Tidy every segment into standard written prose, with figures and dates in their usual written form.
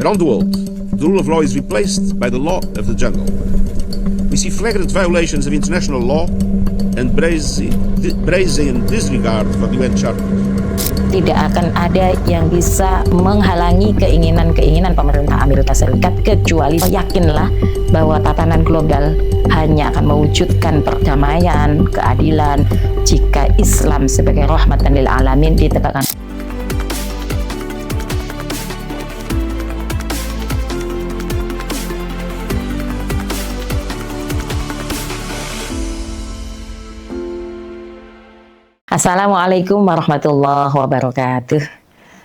Around the world, the rule of law is replaced by the law of the jungle. We see flagrant violations of international law and brazen disregard for the UN Charter. Tidak akan ada yang bisa menghalangi keinginan-keinginan pemerintah Amerika Serikat, kecuali yakinlah bahwa tatanan global hanya akan mewujudkan perdamaian, keadilan jika Islam sebagai rahmatan lil alamin ditegakkan. Assalamualaikum warahmatullahi wabarakatuh.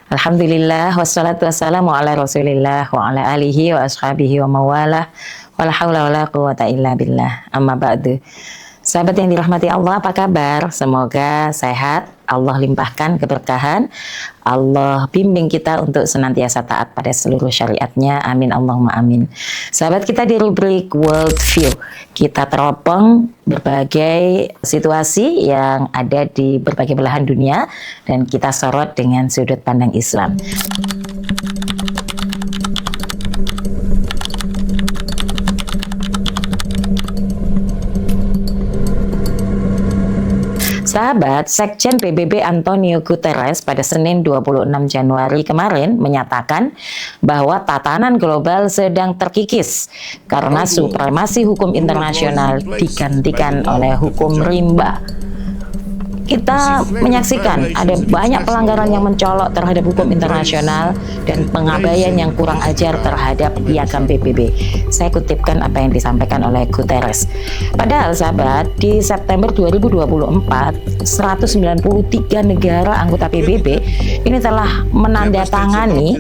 Alhamdulillah wassalatu wassalamu ala rasulillah wa ala alihi wa ashabihi wa mawalah wa la hawla wa la quwata illa billah, amma ba'du. Sahabat yang dirahmati Allah, apa kabar? Semoga sehat, Allah limpahkan keberkahan, Allah bimbing kita untuk senantiasa taat pada seluruh syariatnya, amin Allahumma amin. Sahabat, kita di rubrik World View, kita teropong berbagai situasi yang ada di berbagai belahan dunia dan kita sorot dengan sudut pandang Islam. Sahabat, Sekjen PBB Antonio Guterres pada Senin 26 Januari kemarin menyatakan bahwa tatanan global sedang terkikis karena supremasi hukum internasional digantikan oleh hukum rimba. Kita menyaksikan ada banyak pelanggaran yang mencolok terhadap hukum internasional dan pengabaian yang kurang ajar terhadap piagam PBB. Saya kutipkan apa yang disampaikan oleh Guterres. Padahal sahabat, di September 2024, 193 negara anggota PBB ini telah menandatangani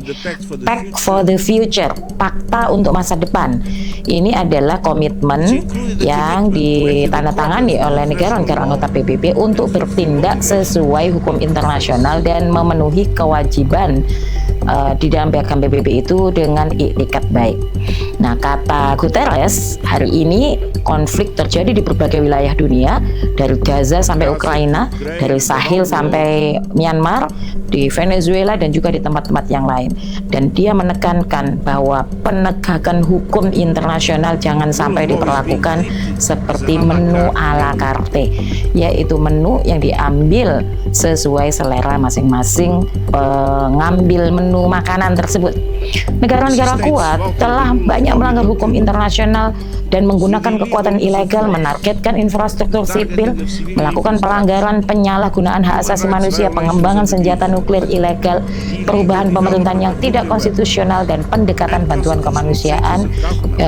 Pact for the Future, Fakta untuk Masa Depan. Ini adalah komitmen yang ditandatangani oleh negara-negara anggota PBB untuk bertindak sesuai hukum internasional dan memenuhi kewajiban di dalam piagam PBB itu dengan iktikat baik. Nah, kata Guterres, hari ini konflik terjadi di berbagai wilayah dunia, dari Gaza sampai Ukraina, dari Sahel sampai Myanmar, di Venezuela dan juga di tempat-tempat yang lain. Dan dia menekankan bahwa penegakan hukum internasional jangan sampai diperlakukan seperti menu ala carte, yaitu menu yang diambil sesuai selera masing-masing pengambil menu makanan tersebut. Negara-negara kuat telah banyak melanggar hukum internasional dan menggunakan kekuatan ilegal, menargetkan infrastruktur sipil, melakukan pelanggaran penyalahgunaan hak asasi manusia, pengembangan senjata nuklir ilegal, perubahan pemerintahan yang tidak konstitusional, dan pendekatan bantuan kemanusiaan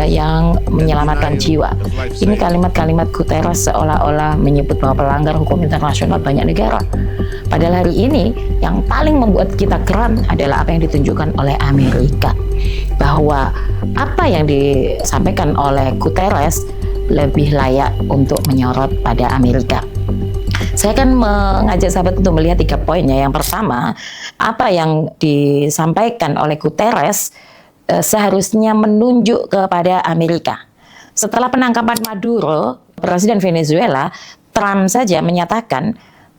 yang menyelamatkan jiwa. Ini kalimat-kalimat Guterres seolah-olah menyebut bahwa pelanggar hukum internasional banyak negara. Padahal hari ini yang paling membuat kita geram adalah apa yang ditunjukkan oleh Amerika, bahwa apa yang disampaikan oleh Guterres lebih layak untuk menyorot pada Amerika. Saya akan mengajak sahabat untuk melihat 3 poinnya. Yang pertama, apa yang disampaikan oleh Guterres seharusnya menunjuk kepada Amerika. Setelah penangkapan Maduro, Presiden Venezuela, Trump saja menyatakan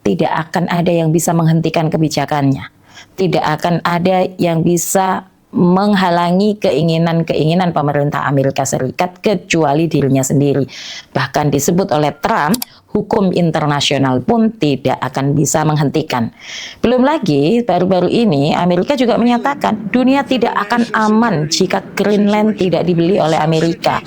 tidak akan ada yang bisa menghentikan kebijakannya. Tidak akan ada yang bisa menghalangi keinginan-keinginan pemerintah Amerika Serikat kecuali dirinya sendiri. Bahkan disebut oleh Trump, hukum internasional pun tidak akan bisa menghentikan. Belum lagi, baru-baru ini Amerika juga menyatakan dunia tidak akan aman jika Greenland tidak dibeli oleh Amerika.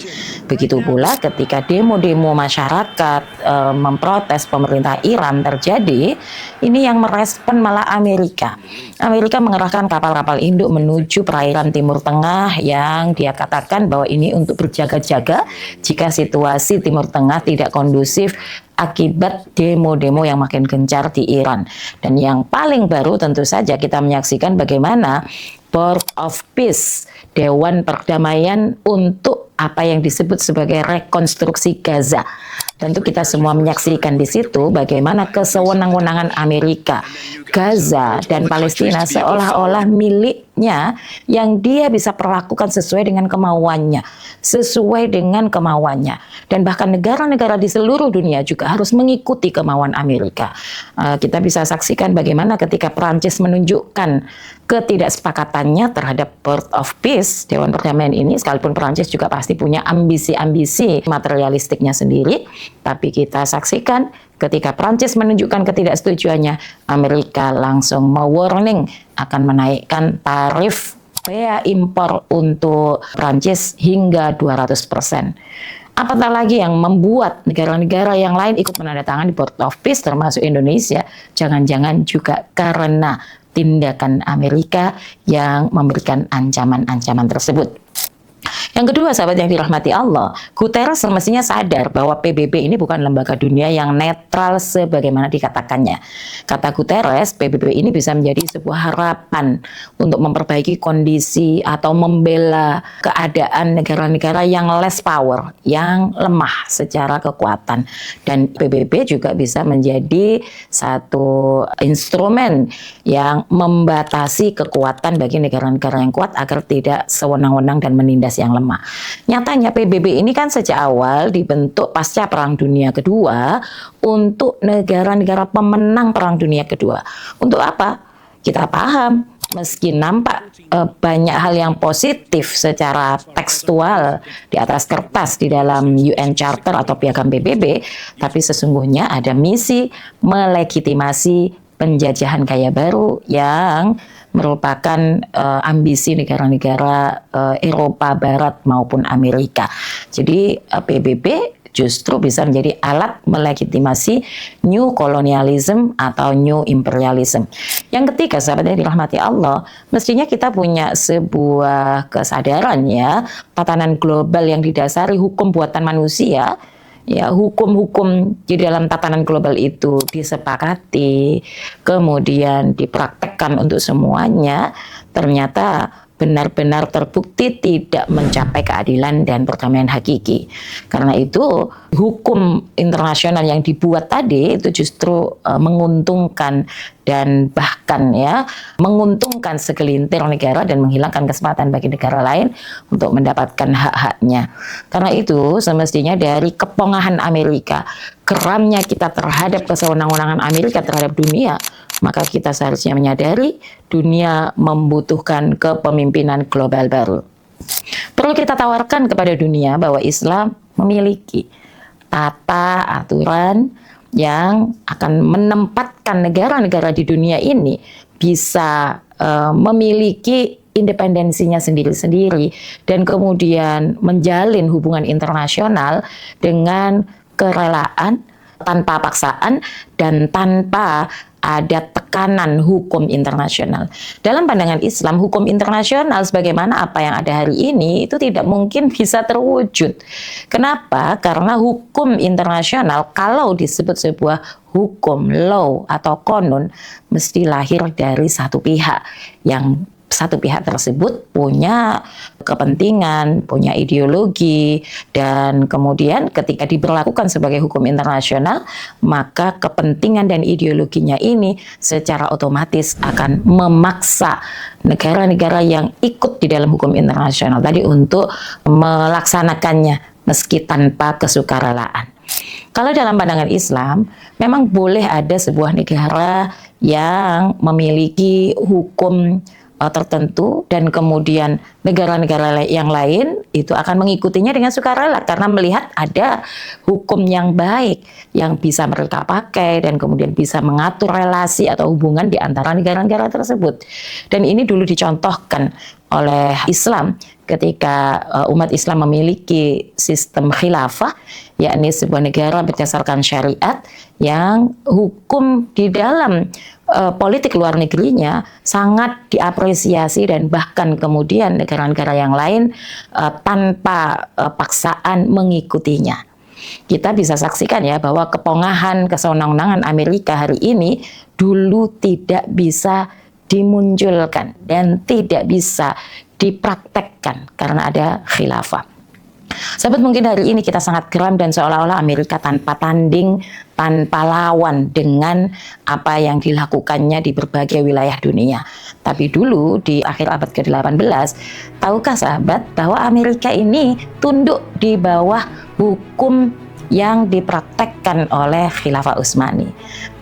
Begitu pula ketika demo-demo masyarakat memprotes pemerintah Iran terjadi, ini yang merespon malah Amerika. Amerika mengerahkan kapal-kapal induk menuju perairan Timur Tengah yang dia katakan bahwa ini untuk berjaga-jaga jika situasi Timur Tengah tidak kondusif akibat demo-demo yang makin gencar di Iran. Dan yang paling baru tentu saja kita menyaksikan bagaimana Board of Peace, Dewan Perdamaian untuk apa yang disebut sebagai rekonstruksi Gaza. Tentu kita semua menyaksikan di situ bagaimana kesewenang-wenangan Amerika. Gaza dan Palestina seolah-olah milik rakyatnya yang dia bisa perlakukan sesuai dengan kemauannya, dan bahkan negara-negara di seluruh dunia juga harus mengikuti kemauan Amerika. Kita bisa saksikan bagaimana ketika Prancis menunjukkan ketidaksepakatannya terhadap Board of Peace, Dewan Perdamaian ini, sekalipun Prancis juga pasti punya ambisi-ambisi materialistiknya sendiri, tapi kita saksikan ketika Prancis menunjukkan ketidaksetujuannya, Amerika langsung mewarning akan menaikkan tarif bea impor untuk Prancis hingga 200%. Apatah lagi yang membuat negara-negara yang lain ikut menandatangani Board of Peace termasuk Indonesia, jangan-jangan juga karena tindakan Amerika yang memberikan ancaman-ancaman tersebut. Yang kedua, sahabat yang dirahmati Allah, Guterres semestinya sadar bahwa PBB ini bukan lembaga dunia yang netral sebagaimana dikatakannya. Kata Guterres, PBB ini bisa menjadi sebuah harapan untuk memperbaiki kondisi atau membela keadaan negara-negara yang less power, yang lemah secara kekuatan. Dan PBB juga bisa menjadi satu instrumen yang membatasi kekuatan bagi negara-negara yang kuat agar tidak sewenang-wenang dan menindas yang lemah. Nyatanya PBB ini kan sejak awal dibentuk pasca Perang Dunia Kedua untuk negara-negara pemenang Perang Dunia Kedua. Untuk apa? Kita paham, meski nampak banyak hal yang positif secara tekstual di atas kertas di dalam UN Charter atau piagam PBB, tapi sesungguhnya ada misi melegitimasi penjajahan gaya baru yang merupakan ambisi negara-negara Eropa Barat maupun Amerika. Jadi PBB justru bisa menjadi alat melegitimasi new colonialism atau new imperialism. Yang ketiga, sahabat yang dirahmati Allah, mestinya kita punya sebuah kesadaran ya, tatanan global yang didasari hukum buatan manusia. Ya, hukum-hukum di dalam tatanan global itu disepakati, kemudian dipraktekkan untuk semuanya, ternyata benar-benar terbukti tidak mencapai keadilan dan perdamaian hakiki. Karena itu, hukum internasional yang dibuat tadi itu justru menguntungkan dan bahkan ya menguntungkan segelintir negara dan menghilangkan kesempatan bagi negara lain untuk mendapatkan hak-haknya. Karena itu semestinya dari kepongahan Amerika, keramnya kita terhadap kesewenang-wenangan Amerika terhadap dunia, maka kita seharusnya menyadari dunia membutuhkan kepemimpinan global baru. Perlu kita tawarkan kepada dunia bahwa Islam memiliki tata aturan yang akan menempatkan negara-negara di dunia ini bisa memiliki independensinya sendiri-sendiri dan kemudian menjalin hubungan internasional dengan kerelaan, tanpa paksaan, dan tanpa ada tekanan hukum internasional. Dalam pandangan Islam, hukum internasional sebagaimana apa yang ada hari ini itu tidak mungkin bisa terwujud. Kenapa? Karena hukum internasional kalau disebut sebuah hukum, law atau konun, mesti lahir dari satu pihak yang satu pihak tersebut punya kepentingan, punya ideologi, dan kemudian ketika diberlakukan sebagai hukum internasional, maka kepentingan dan ideologinya ini secara otomatis akan memaksa negara-negara yang ikut di dalam hukum internasional tadi untuk melaksanakannya meski tanpa kesukarelaan. Kalau dalam pandangan Islam, memang boleh ada sebuah negara yang memiliki hukum tertentu dan kemudian negara-negara yang lain itu akan mengikutinya dengan sukarela karena melihat ada hukum yang baik yang bisa mereka pakai dan kemudian bisa mengatur relasi atau hubungan di antara negara-negara tersebut. Dan ini dulu dicontohkan oleh Islam ketika umat Islam memiliki sistem khilafah, yakni sebuah negara berdasarkan syariat yang hukum di dalam politik luar negerinya sangat diapresiasi dan bahkan kemudian negara-negara yang lain tanpa paksaan mengikutinya. Kita bisa saksikan ya bahwa kepongahan kesewenang-wenangan Amerika hari ini dulu tidak bisa dimunculkan dan tidak bisa dipraktekkan karena ada khilafah. Sahabat, mungkin hari ini kita sangat geram dan seolah-olah Amerika tanpa tanding, tanpa lawan dengan apa yang dilakukannya di berbagai wilayah dunia. Tapi dulu di akhir abad ke-18, tahukah sahabat bahwa Amerika ini tunduk di bawah hukum yang dipraktekkan oleh Khilafah Utsmani.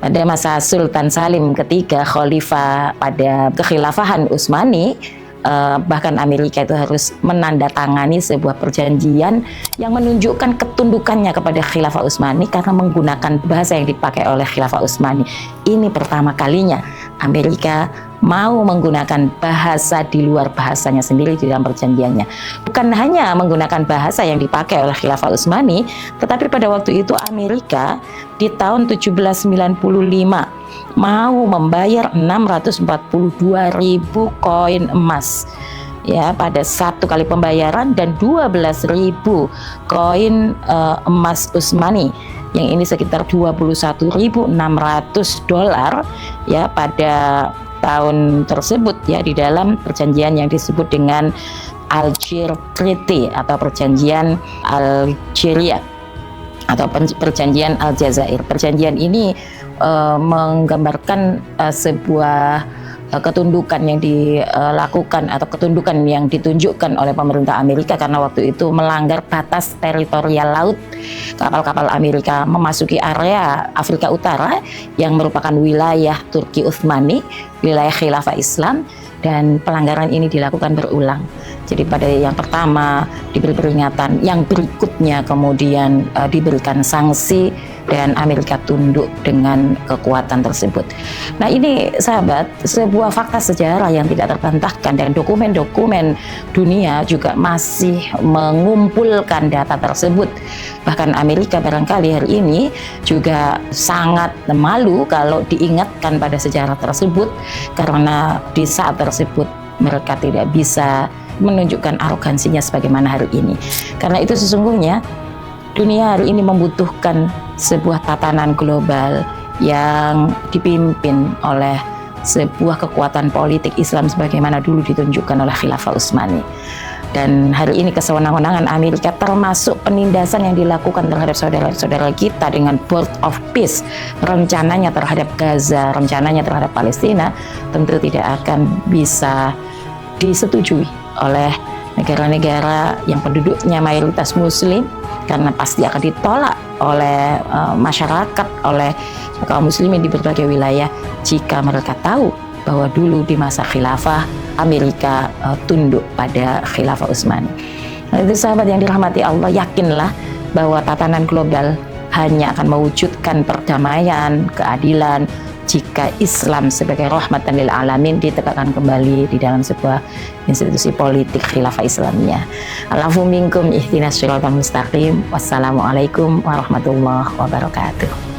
Pada masa Sultan Salim ketiga, khalifah pada kekhilafahan Utsmani, bahkan Amerika itu harus menandatangani sebuah perjanjian yang menunjukkan ketundukannya kepada Khilafah Utsmani karena menggunakan bahasa yang dipakai oleh Khilafah Utsmani. Ini pertama kalinya Amerika mau menggunakan bahasa di luar bahasanya sendiri di dalam perjanjiannya. Bukan hanya menggunakan bahasa yang dipakai oleh Khilafah Utsmani, tetapi pada waktu itu Amerika di tahun 1795 mau membayar 642.000 koin emas ya pada satu kali pembayaran, dan 12.000 koin emas Utsmani, yang ini sekitar 21.600 dolar ya pada tahun tersebut ya, di dalam perjanjian yang disebut dengan Algiers Treaty atau perjanjian Algeria atau perjanjian Aljazair. Perjanjian ini menggambarkan sebuah ketundukan yang dilakukan atau ketundukan yang ditunjukkan oleh pemerintah Amerika karena waktu itu melanggar batas teritorial laut. Kapal-kapal Amerika memasuki area Afrika Utara yang merupakan wilayah Turki Utsmani, wilayah Khilafah Islam, dan pelanggaran ini dilakukan berulang. Jadi pada yang pertama diberi peringatan, yang berikutnya kemudian diberikan sanksi, dan Amerika tunduk dengan kekuatan tersebut. Nah ini sahabat, sebuah fakta sejarah yang tidak terbantahkan, dan dokumen-dokumen dunia juga masih mengumpulkan data tersebut. Bahkan Amerika barangkali hari ini juga sangat malu kalau diingatkan pada sejarah tersebut, karena di saat tersebut mereka tidak bisa menunjukkan arogansinya sebagaimana hari ini. Karena itu sesungguhnya dunia hari ini membutuhkan sebuah tatanan global yang dipimpin oleh sebuah kekuatan politik Islam sebagaimana dulu ditunjukkan oleh Khilafah Utsmani. Dan hari ini kesewenang-wenangan Amerika, termasuk penindasan yang dilakukan terhadap saudara-saudara kita dengan Board of Peace, rencananya terhadap Gaza, rencananya terhadap Palestina, tentu tidak akan bisa disetujui oleh negara-negara yang penduduknya mayoritas Muslim, karena pasti akan ditolak oleh masyarakat, oleh kaum muslimin di berbagai wilayah jika mereka tahu bahwa dulu di masa khilafah Amerika tunduk pada Khilafah Utsmani. Nah, itu sahabat yang dirahmati Allah, yakinlah bahwa tatanan global hanya akan mewujudkan perdamaian, keadilan jika Islam sebagai rahmatan lil alamin ditegakkan kembali di dalam sebuah institusi politik khilafah Islamiyah. Allahu minkum ihdinas siratal mustaqim. Wassalamualaikum warahmatullahi wabarakatuh.